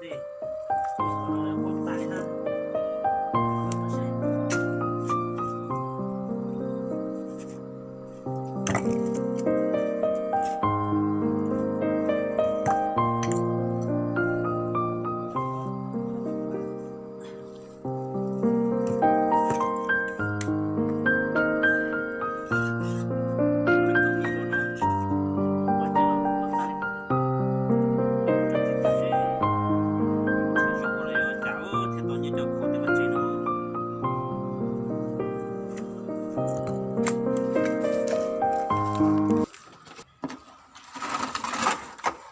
gì nó là quá tải ha.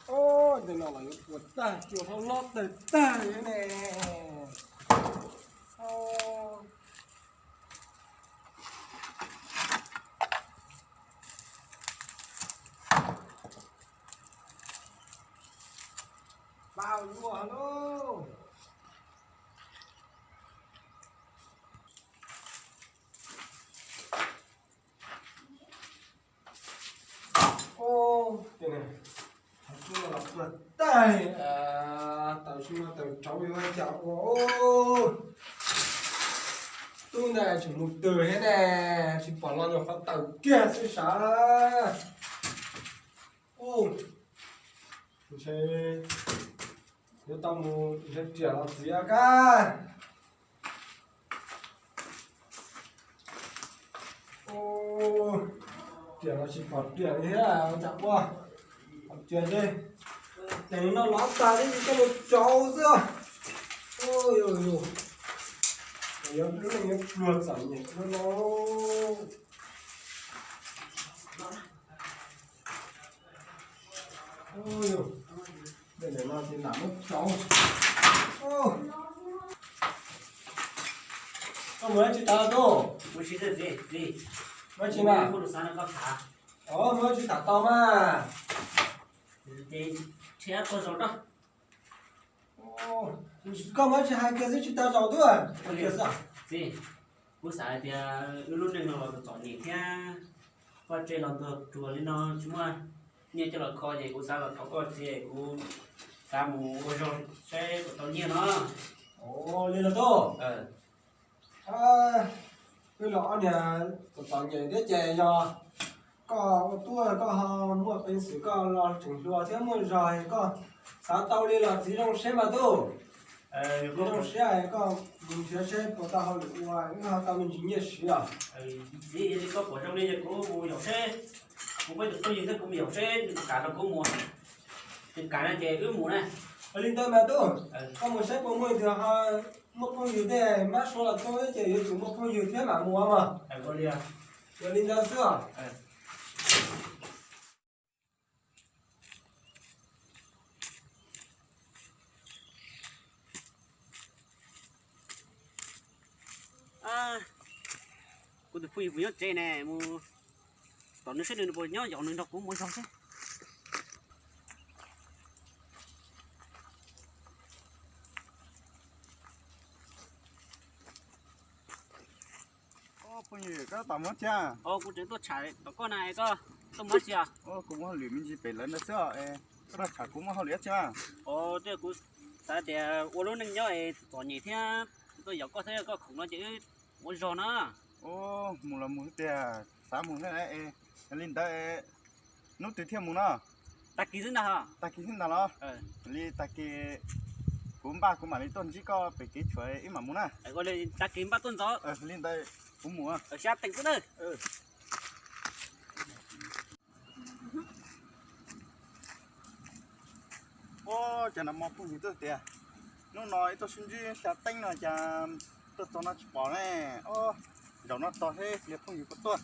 Ôi, thế nào là của ta, kiểu thao lót đời ta thế nè. Ôi. Bao nhiêu alo. Ô, thế này. Thật sự là vật tay tao xin tao cháu yêu anh cháu. Ô, tôi này chỉ một từ thế nè, chỉ bỏ lo nhiều phát tàu kia sẽ xả. Ô, thế nếu tao muốn sẽ trả là gì à ca. Ô, tiền là chỉ còn tiền thế à, chặt quá. Còn tiền đi. Tiền nó lót ta đi cho một cháu xưa. Ôi ôi ôi. Nó đứa này nó chuột giảm nhiệt nó. Ôi ôi. Đây để nó thì làm mất cháu. Ô. Con mới chị ta đâu? Mới chỉ là gì Mới chị mà. không được sao nó có thả Mới chị ta to mà. thì thế có rồi đó. Ô. Con mới chị hai kia giúp chị ta giàu thôi. Còn kia sao? Gì bữa sáng thì luôn nên nó chọn nhỉ thế qua chơi lòng được chùa lên nó chúng mà như cho là kho gì cũng sao là có gì cũng sao mù rồi sẽ có nhiều nó. Ồ, lên là to. Cái lọ này có tặng gì để chè cho có tua có mua bên sử có lo chỉnh lúa thế mua rồi có sáng tàu đi là chỉ trong xe mà tu trong xe có mình sẽ có tao hỏi được ngoài những tao mình chỉ nhớ xí à gì có của trong đây cũng mua nhiều xe cũng phải được tôi gì thế cũng nhiều xe cả nó cũng mua thì cả là chè ướm mù này lên tới mà tu có một xe có mua thì một phong nhiều thế má số là tôi chỉ dùng một phong nhiều thế mà mua mà có đi à rồi lên ra xưa cô được phi với chè này mua toàn nó sẽ được bồi nhớ dọn nó cũng muốn xong chứ bây giờ có tầm hết chưa? cô chỉ tôi chạy con này có tôi mất chưa? Cũng có luyện mình chỉ phải lên đó chưa? Cái đó cũng có luyện chưa? Thế cũng tại thì ô lúc nãy nhớ tỏ nhị thế tôi giờ có thế có khủng nó chứ muốn rồi nó. Một là một tiền sáng một thế này lên đây nút từ thêm một nó. Ta ký thế nào hả? Ta ký thế nào đó? Lên ta ký cũng ba cũng mà lên tuần chỉ có phải ký chuối ít mà muốn à? Gọi là ta ký 3 tuần gió. Lên đây cũng mua. Ở xa tỉnh cũng được. Chả nằm mọc cũng được tiền. Nó nói tôi xin chứ chả tanh là chả tôi cho nó bỏ này. Rồi nó to thế liệt không nhiều có tuần.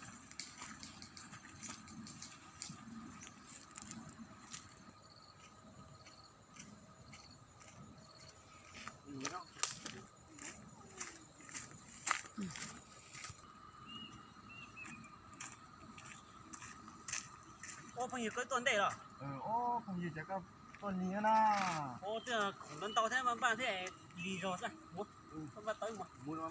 Phong nhiều cái tuần đây rồi. Không gì chả có tuần nhiều na. Thế là khủng tuần to thế mà bạn thế đi rồi sao? Mua. Không bắt tới mà. Mua.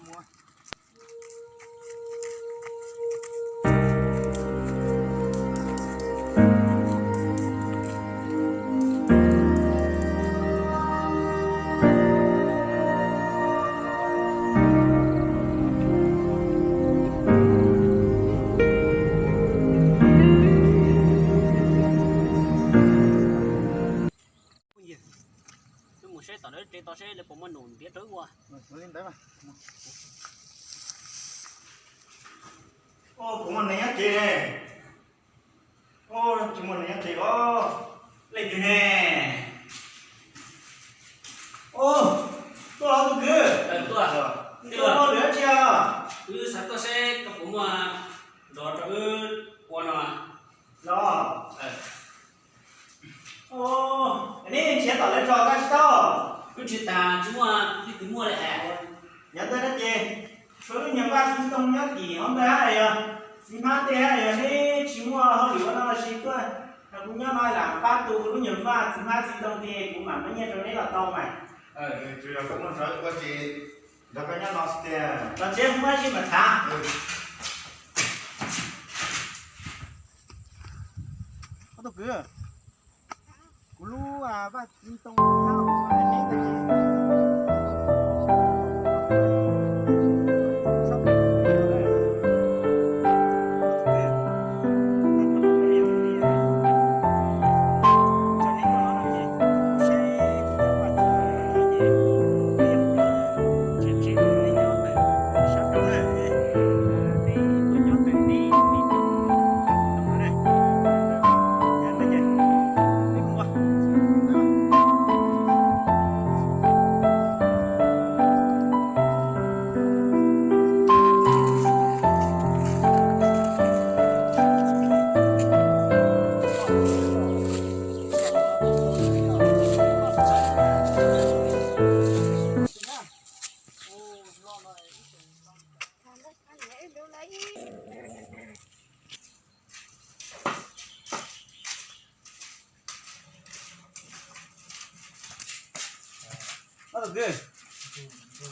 sẽ tao đấy tao sẽ lấy bộ môn nổn biết tới qua nó lên đấy mà ô cũng mà này chị này ô chúng mình này chị ô lên chị nè ô tôi lo tôi cứ tôi à tôi lo nữa chưa sáng tao sẽ có bộ mà đó cho quan à đó ô cái này chị tao lên cho cái đó cứ chuyện ta chúng mà đi tìm mua lại à nhận tới đó chị số lượng nhân vật chúng tôi nhớ gì hôm nay này thì mà thế này đi chỉ mua họ liệu nó là gì cơ nó cũng nhớ nói là ba tu cũng nhận vật thì mà gì đồng thì cũng mà mấy nhà trong đấy là to mày chủ yếu cũng nói có gì đó cái nhá nó sẽ nó chế không phải chỉ mà thả có tôi cứ cú lu à ba đi tông thao cho nên đấy có được chưa?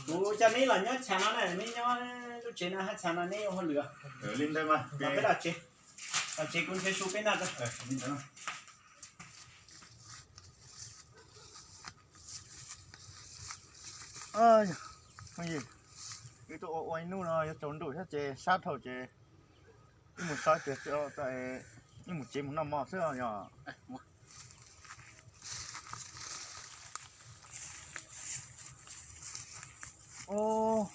Cú cho nên là nhớ chả nó này mới nhớ lúc chế nó hát chả nó này hơn lửa. lên đây mà Và cái là chế cũng phải số cái nào đó. lên đây mà Ơi, cái gì? Cái tụi oai nu nó trốn đuổi hết chế sát thầu chế. Nhưng một sai tuyệt cho tại nhưng một chế một năm mò xưa nhỏ. Ô,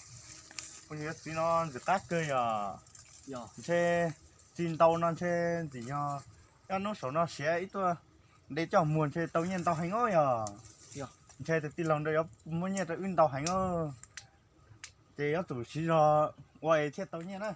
con nhớ tí nó giật cát cơ à? giờ Chế tin tàu nó chế gì nhá? Cho nó số nó xé ít thôi. Để cho muôn chế tàu nhiên tàu hành ơi à? Chế thì tin lòng đây á, muốn nhớ tới uyên tàu hành ơi. Chế á tụi xí rồi, quay thiết tàu nhiên á.